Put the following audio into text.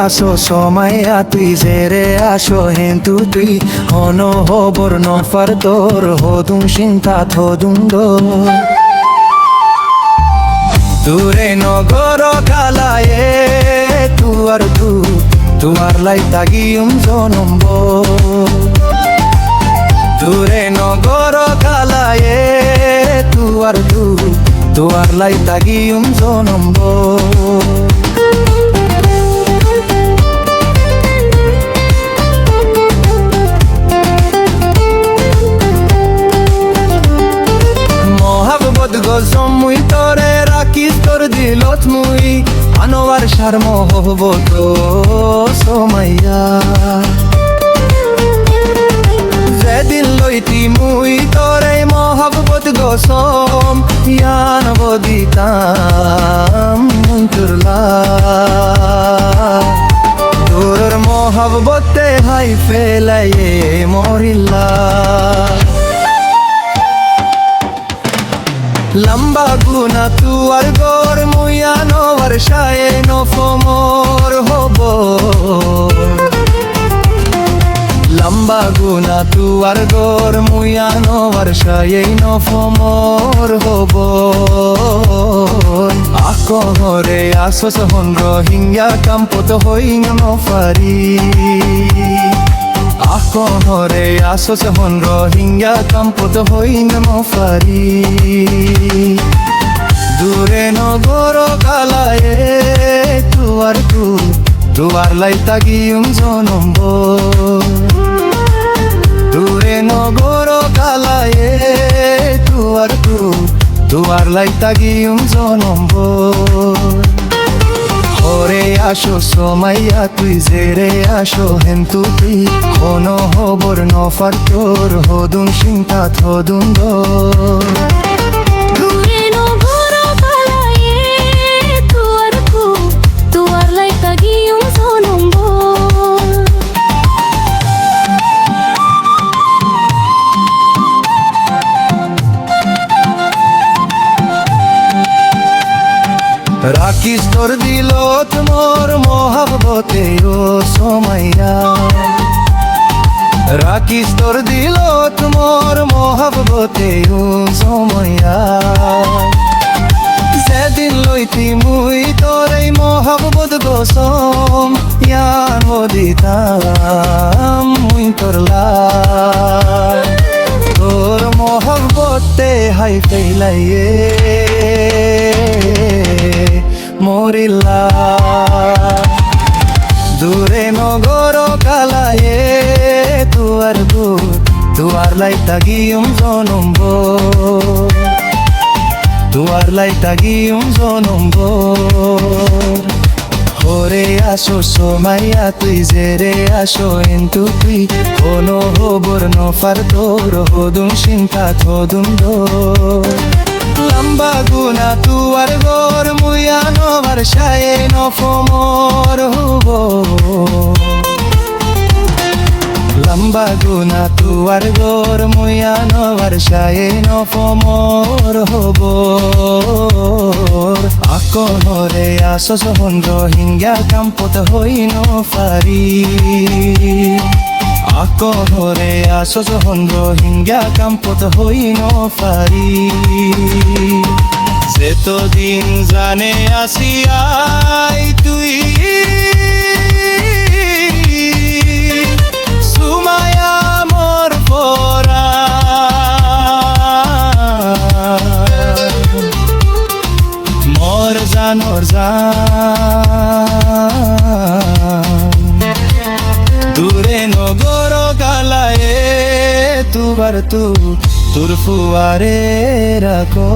আসো সমাইয়া তুই জেরে আসো হেন্তু তুই হন হবর নফার তোর হদুম চিন্তা থদুম দূরে নগর কালায়ে তুয়ার তুয়ার লাই তাগিউম জনম্ব দূরে নগর কালায়ে তুয়ার লাই তাগিউম জনম্ব মহাববত গজম মুই তরে রাখিস তোর দিলত মুই আনোয়ার সার মহবত সমাইয়া যেদিন লইতি মুই তরে মহাববত গসম ইয়ান বদিতাম মুই তুরলা তোর মহাববতে হাই ফেলাইয়ে মরিল্লা লম্বা গুনা তুয়ার গোর মুয়ানো বর্ষায় নফমর হব লম্বা গুনা তুয়ার গোর মুয়ানো বর্ষায় নফমর হব আকহরে আসস হন রোহিঙ্গা কাম্পত হইং নফারি আকহরে আসস হন রোহিঙ্গা কাম্পত হইং নফারি দূরে নগর কালায়ে তুয়ার লাই তাগিউম জনম্ব দূরে নগর কালায়ে তুয়ার লাই তাগিউম জনম্ব ওরে আসো সমাইয়া তুই জেরে আসো হেন্তু তুই কোন হবর নফার তোর হদুম চিন্তা থদুম রাখিস তোর দিলত মোর মহাববতে ও সমাইয়া রাখিস তোর দিলত মোর মহাববতে ও সমাইয়া যেদিন লইতি মুই তোর এই মহাববত গসম ইয়ান বদিতাম মুই তোরলা তোর মহাববতে হাই ফেলাইয়ে মরিল্লা দূরে নগর কালায়ে তুয়ার লাই তাগিউম জনম্ব তুয়ার লাই তাগিউম জনম্ব ওরে আসো সমাইয়া তুই জেরে আসো কিন্তু তুই কোন হবর নফার তোর হদুম চিন্তা থদুম লম্বা গুনা তুয়ার গোর মুয়ানো বর্ষায় নফমর হব লম্বা গুনা তুয়ার গোর মুয়ানো বর্ষায় নফমর হব আকহরে আসস হন রোহিঙ্গা কাম্পত হই নফারি আকহরে আসস হন রোহিঙ্গা কাম্পত হই নফারি যেতদিন জানে আসিয়াই তুই সুমায়া মোর পরা মোর জানোর জান দূরে নগর কালায়ে তুর ফুয়ারে রাখো